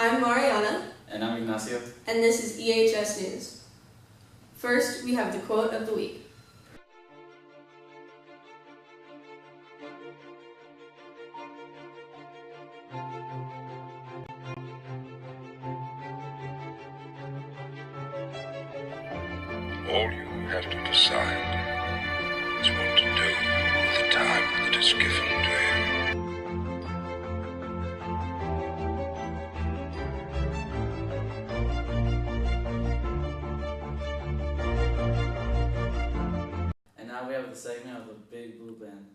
I'm Mariana. And I'm Ignacio. And this is EHS News. First, we have the quote of the week. All you have to decide is what to do with the time that is given to you. And now we have the segment of the Big Blue Band.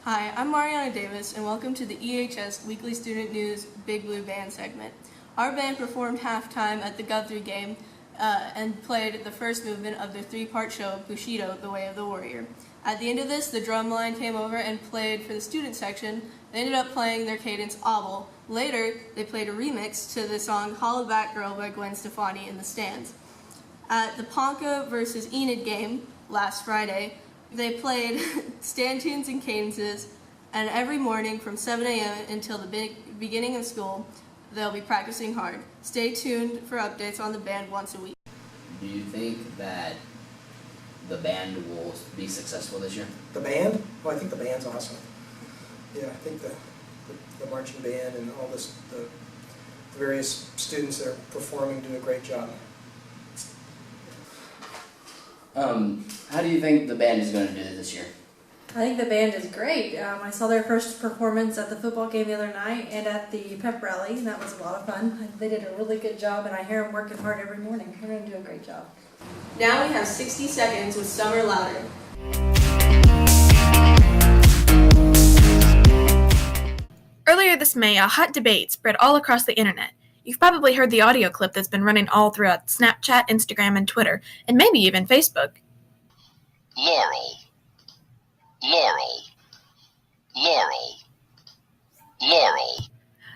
Hi, I'm Mariana Davis, and welcome to the EHS Weekly Student News Big Blue Band segment. Our band performed halftime at the Guthrie game and played the first movement of their three-part show, Bushido, The Way of the Warrior. At the end of this, the drum line came over and played for the student section. They ended up playing their cadence Obble. Later, they played a remix to the song Hollaback Girl by Gwen Stefani in the stands. At the Ponca versus Enid game last Friday, they played stand tunes and cadences, and every morning from 7 a.m. until the beginning of school, they'll be practicing hard. Stay tuned for updates on the band once a week. Do you think that the band will be successful this year? The band? Well, I think the band's awesome. Yeah, I think the marching band and all this, the various students that are performing do a great job. How do you think the band is going to do this year? I think the band is great. I saw their first performance at the football game the other night and at the pep rally, and that was a lot of fun. They did a really good job, and I hear them working hard every morning. They're going to do a great job. Now we have 60 seconds with Summer Louder. Earlier this May, a hot debate spread all across the internet. You've probably heard the audio clip that's been running all throughout Snapchat, Instagram, and Twitter, and maybe even Facebook. Laurel. Laurel. Laurel. Laurel.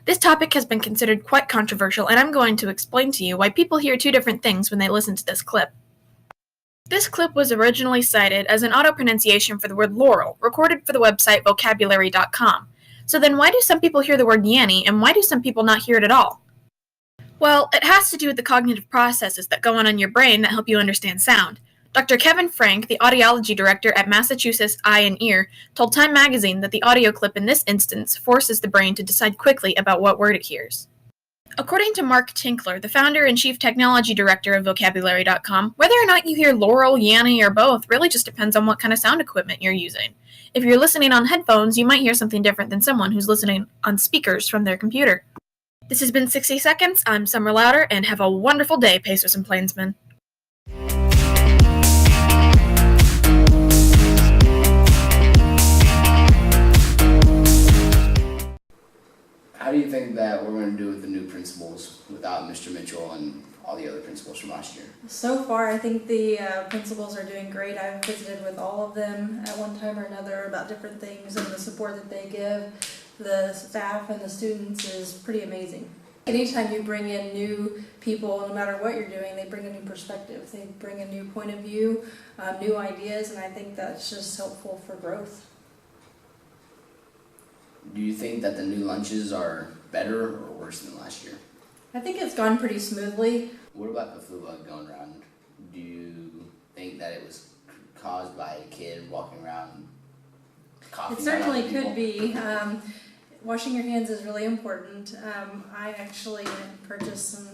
This topic has been considered quite controversial, and I'm going to explain to you why people hear two different things when they listen to this clip. This clip was originally cited as an auto-pronunciation for the word laurel, recorded for the website vocabulary.com. So then why do some people hear the word yanny, and why do some people not hear it at all? Well, it has to do with the cognitive processes that go on in your brain that help you understand sound. Dr. Kevin Frank, the audiology director at Massachusetts Eye and Ear, told Time magazine that the audio clip in this instance forces the brain to decide quickly about what word it hears. According to Mark Tinkler, the founder and chief technology director of vocabulary.com, whether or not you hear laurel, yanny, or both really just depends on what kind of sound equipment you're using. If you're listening on headphones, you might hear something different than someone who's listening on speakers from their computer. This has been 60 Seconds. I'm Summer Louder, and have a wonderful day, Pacers and Plainsmen. How do you think that we're going to do with the new principals without Mr. Mitchell and all the other principals from last year? So far, I think the principals are doing great. I've visited with all of them at one time or another about different things, and the support that they give the staff and the students is pretty amazing. Anytime you bring in new people, no matter what you're doing, they bring a new perspective. They bring a new point of view, new ideas, and I think that's just helpful for growth. Do you think that the new lunches are better or worse than last year? I think it's gone pretty smoothly. What about the flu bug going around? Do you think that it was caused by a kid walking around coughing? It certainly on people? could be. Washing your hands is really important. I actually purchased some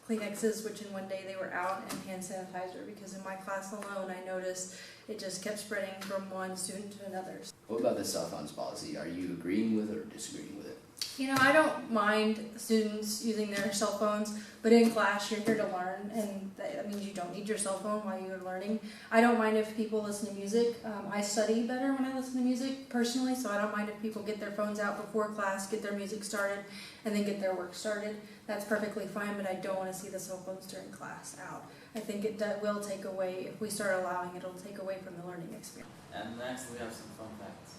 Kleenexes, which in one day they were out, and hand sanitizer, because in my class alone I noticed it just kept spreading from one student to another. What about the cell phones policy? Are you agreeing with it or disagreeing with it? You know, I don't mind students using their cell phones, but in class you're here to learn, and that means you don't need your cell phone while you're learning. I don't mind if people listen to music. I study better when I listen to music personally, so I don't mind if people get their phones out before class, get their music started, and then get their work started. That's perfectly fine, but I don't want to see the cell phones during class out. I think it will take away, if we start allowing it, it'll take away from the learning experience. And next we have some fun facts.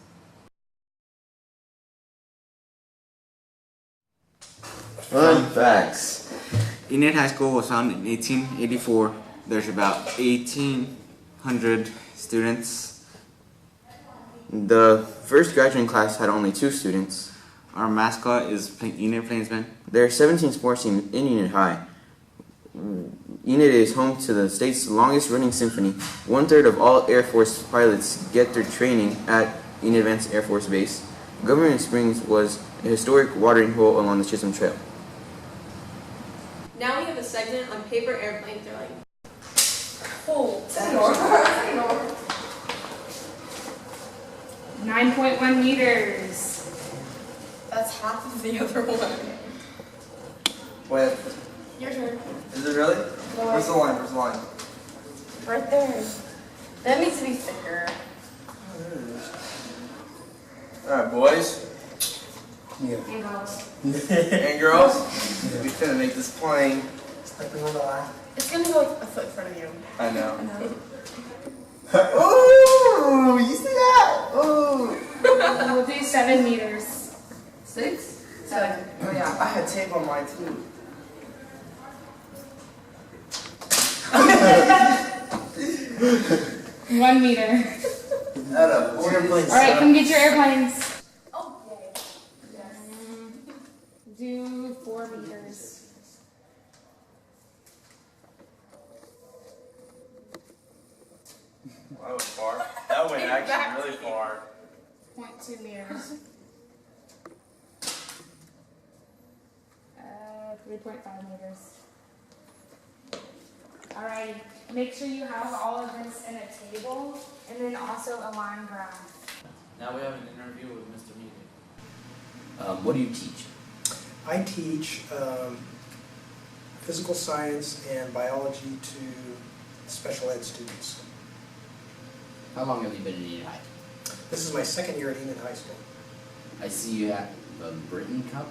Fun facts. Enid High School was founded in 1884. There's about 1,800 students. The first graduating class had only 2 students. Our mascot is Enid Plainsman. There are 17 sports teams in Enid High. Enid is home to the state's longest running symphony. 1/3 of all Air Force pilots get their training at Enid Advanced Air Force Base. Government Springs was a historic watering hole along the Chisholm Trail. Now we have a segment on paper airplane throwing. Oh, 9.1 meters. That's half of the other one. Wait, Your turn. is it really? Where's the line? Where's the line? Right there. That needs to be thicker. Alright, boys Yeah. And girls. and girls, we finna make this plane. Stepping on the line. It's gonna go a foot in front of you. I know. Ooh, you see that? Ooh. We'll do 7 meters. 6? 7. Oh yeah, I had tape on mine too. 1 meter. At a Alright, come get your airplanes. Do 4 meters. That was far. That went actually really far. 0.2 meters. 3.5 meters. Alright, make sure you have all of this in a table and then also a line graph. Now we have an interview with Mr. Mealy. What do you teach? I teach physical science and biology to special ed students. How long have you been in Enid High? This is my second year at Enid High School. I see you have a Britain Cup.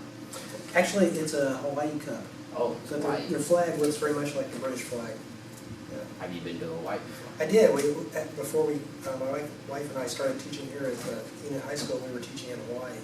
Actually, it's a Hawaii Cup. Oh, So Hawaii. their flag looks very much like the British flag. Yeah. Have you been to Hawaii before? I did. Before my wife and I started teaching here at Enid High School, we were teaching in Hawaii.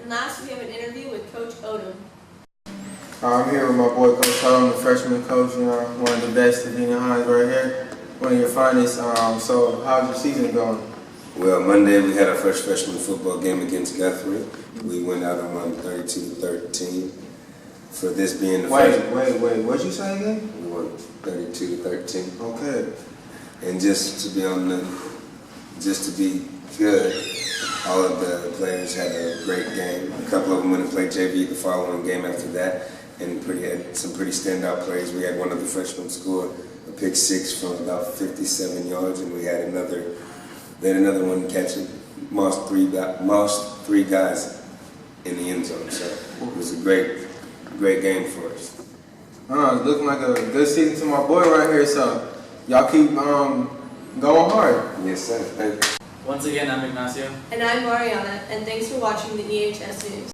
And last, we have an interview with Coach Odom. I'm here with my boy Coach Odom, the freshman coach, one of the best of Union Hines right here, one of your finest. So how's your season going? Well, Monday we had our first freshman football game against Guthrie. We went out and won 32-13. For this being the first... Wait, what'd you say again? We won 32-13. Okay. And just to be good, all of the players had a great game. A couple of them went and played JV the following game after that, and had some pretty standout plays. We had one of the freshmen score a pick six from about 57 yards, and we had another one catching most three guys in the end zone. So it was a great game for us. It's looking like a good season to my boy right here. So y'all keep going hard. Yes, sir. Thank you. Once again, I'm Ignacio. And I'm Mariana, and thanks for watching the EHS News.